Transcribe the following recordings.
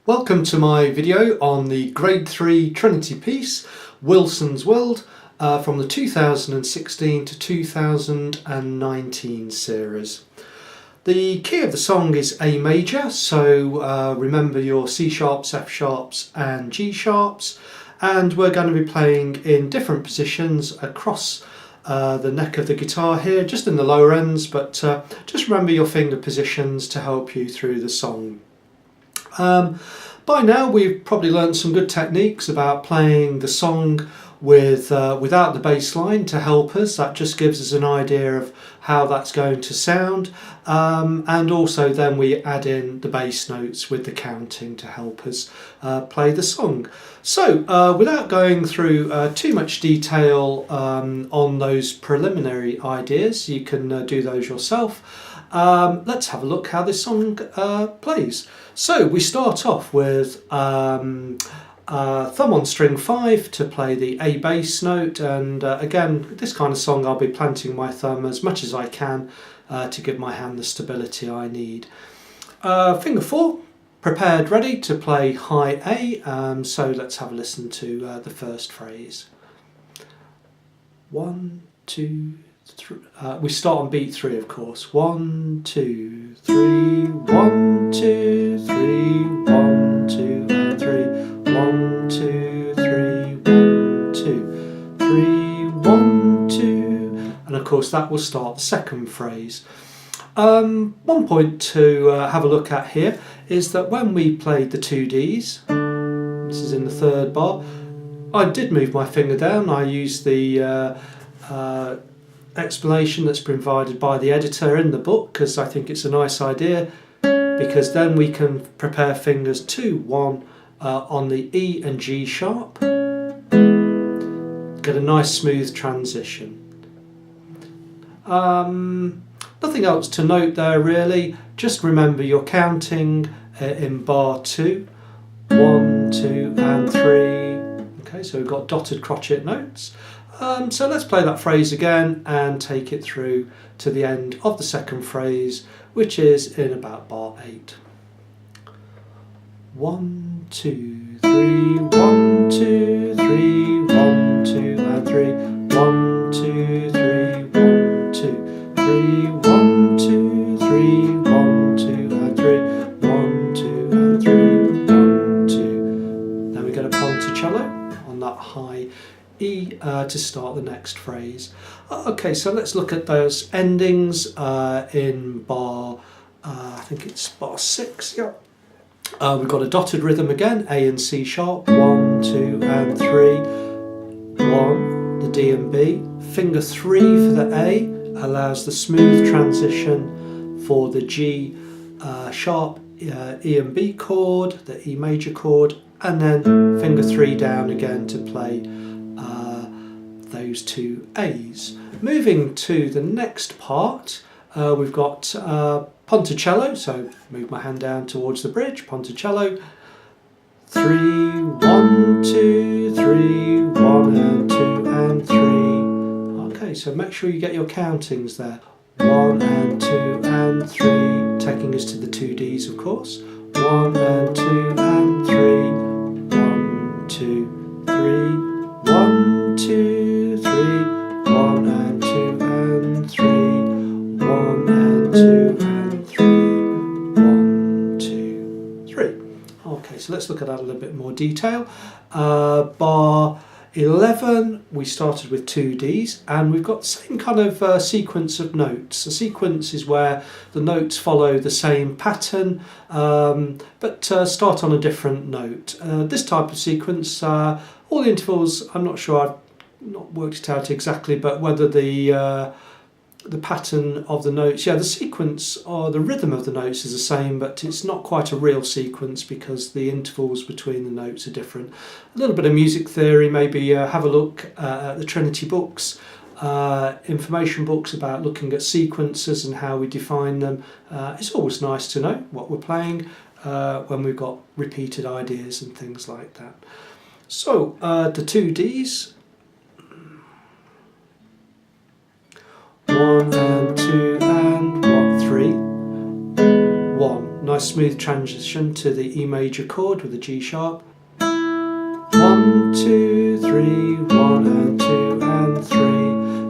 Welcome to my video on the Grade 3 Trinity piece, Wilson's Wilde, from the 2016 to 2019 series. The key of the song is A major, so remember your C sharps, F sharps and G sharps, and we're going to be playing in different positions across the neck of the guitar here, just in the lower ends, but just remember your finger positions to help you through the song. By now we've probably learned some good techniques about playing the song without the bass line to help us. That just gives us an idea of how that's going to sound, and also then we add in the bass notes with the counting to help us play the song. So without going through too much detail on those preliminary ideas, you can do those yourself. Let's have a look how this song plays. So we start off with thumb on string 5 to play the A bass note, and again, this kind of song I'll be planting my thumb as much as I can to give my hand the stability I need. Finger 4 prepared, ready to play high A, so let's have a listen to the first phrase. 1, 2, 3. We start on beat 3, of course. 1, 2, 3, 1, 2, 3, 1, 2, and 3. 1, 2, 3, 1, 2, 3, 1, 2, and of course that will start the second phrase. One point to have a look at here is that when we played the 2 Ds, this is in the third bar, I did move my finger down. I used the explanation that's provided by the editor in the book because I think it's a nice idea, because then we can prepare fingers 2, 1 on the E and G sharp, get a nice smooth transition. Nothing else to note there really, just remember your counting in bar 2, 1, 2 and 3. Okay, so we've got dotted crotchet notes. So let's play that phrase again and take it through to the end of the second phrase, which is in about bar 8. 1, 2, 3, 1, 2, 3, 1, 2 and 3. 1, 2, 3, 1, 2, 3, 1, 2, 3, 1, 2 and 3. 1, 2 and 3, 1, 2. Then we get a ponticello on that high E to start the next phrase. Okay, so let's look at those endings in bar, I think it's bar 6, yeah. We've got a dotted rhythm again, A and C sharp, 1, 2 and 3, 1, the D and B. Finger 3 for the A allows the smooth transition for the G sharp, E and B chord, the E major chord, and then finger 3 down again to play those 2 A's. Moving to the next part, we've got ponticello, so move my hand down towards the bridge, ponticello, 3, 1, 2, 3, 1 and 2 and 3. Okay, so make sure you get your countings there. 1 and 2 and 3, taking us to the 2 Ds of course. 1 and 2 and 3, 1, 2, 3, 1, 2, 3, 1 and 2 and 3, 1 and 2 and 3, 1, 2, 3. Okay, so let's look at that a little bit more detail. Bar 11, we started with 2 Ds, and we've got the same kind of sequence of notes. A sequence is where the notes follow the same pattern, but start on a different note. This type of sequence, all the intervals, I'm not sure, I've not worked it out exactly, but whether the pattern of the notes, yeah, the sequence or the rhythm of the notes is the same, but it's not quite a real sequence because the intervals between the notes are different. A little bit of music theory, maybe have a look at the Trinity books, information books about looking at sequences and how we define them. It's always nice to know what we're playing when we've got repeated ideas and things like that. So the 2 Ds, 1 and 2 and 1, 3, 1. Nice nice smooth transition to the E major chord with the G sharp. 1, 2, 3, 1 and 2 and 3.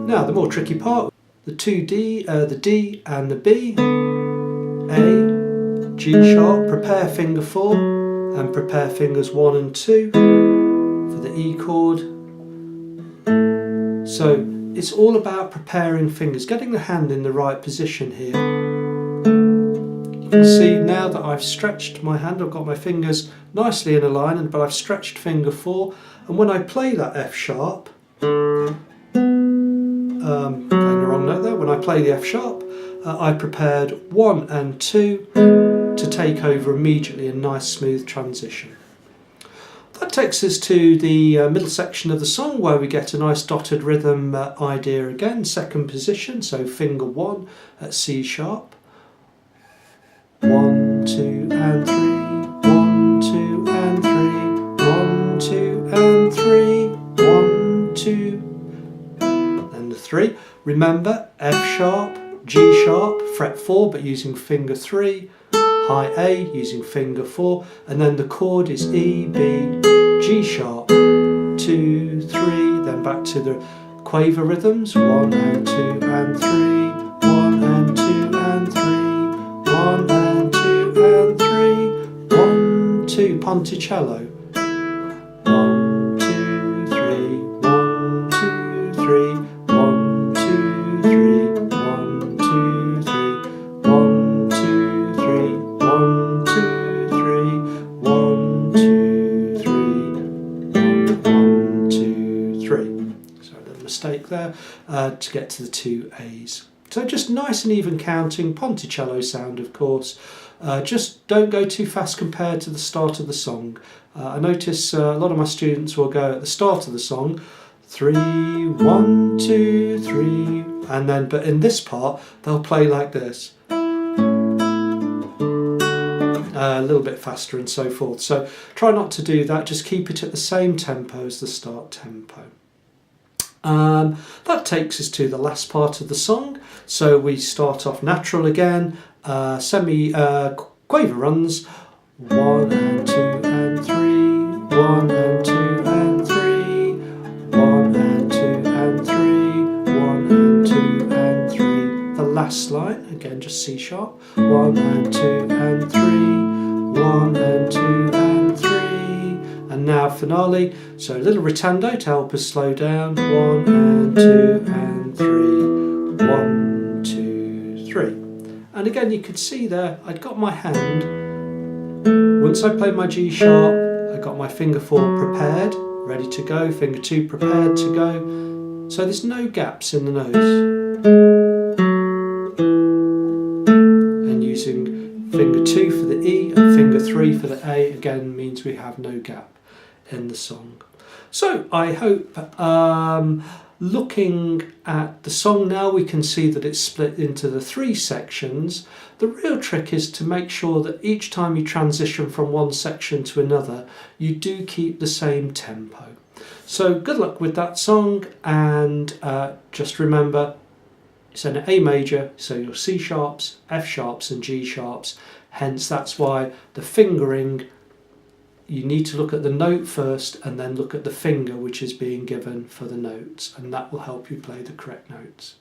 Now the more tricky part, the D and the B, A, G sharp, prepare finger 4 and prepare fingers 1 and 2 for the E chord. So it's all about preparing fingers, getting the hand in the right position here. You can see now that I've stretched my hand, I've got my fingers nicely in a line, but I've stretched finger 4, and when I play that F sharp, playing the wrong note there, when I play the F sharp, I prepared 1 and 2 to take over immediately, a nice smooth transition. That takes us to the middle section of the song where we get a nice dotted rhythm idea again, second position, so finger 1 at C sharp. 1, 2 and 3, 1, 2 and 3, 1, 2 and 3, 1, 2, and the 3. Remember, F sharp, G sharp, fret 4 but using finger 3, high A using finger 4, and then the chord is E, B, G sharp, 2, 3, then back to the quaver rhythms, 1 and 2 and 3, 1 and 2 and 3, 1 and 2 and 3, 1, 2, ponticello, 1, 2, 3, 1, 2, 3, 1, 2, 3, 1, 2, 3, 1, 2, 3, 1, 2, 3, 1, 2, 3, 1, 2, 3. So a little mistake there to get to the 2 A's. So just nice and even counting, ponticello sound of course. Just don't go too fast compared to the start of the song. I notice a lot of my students will go at the start of the song 3, 1, 2, 3, and then, but in this part they'll play like this, a little bit faster and so forth. So try not to do that, just keep it at the same tempo as the start tempo. That takes us to the last part of the song. So we start off natural again, quaver runs, 1 and 2 and 3, 1 and 2 and 3, 1 and 2 and 3, 1 and 2 and 3. The last line, again just C sharp, 1 and 2 and 3, 1 and 2 and 3, and now finale, so a little ritando to help us slow down, 1 and 2 and 3, 1, 2, 3. And again you could see there, I'd got my hand, once I played my G sharp, I got my finger 4 prepared, ready to go, finger 2 prepared to go, so there's no gaps in the nose. And using finger 2 for the E and finger 3 for the A again means we have no gap in the song. So I hope looking at the song now we can see that it's split into the 3 sections. The real trick is to make sure that each time you transition from one section to another you do keep the same tempo. So good luck with that song, and just remember it's an A major, so your C sharps, F sharps and G sharps, hence that's why the fingering, you need to look at the note first and then look at the finger which is being given for the notes, and that will help you play the correct notes.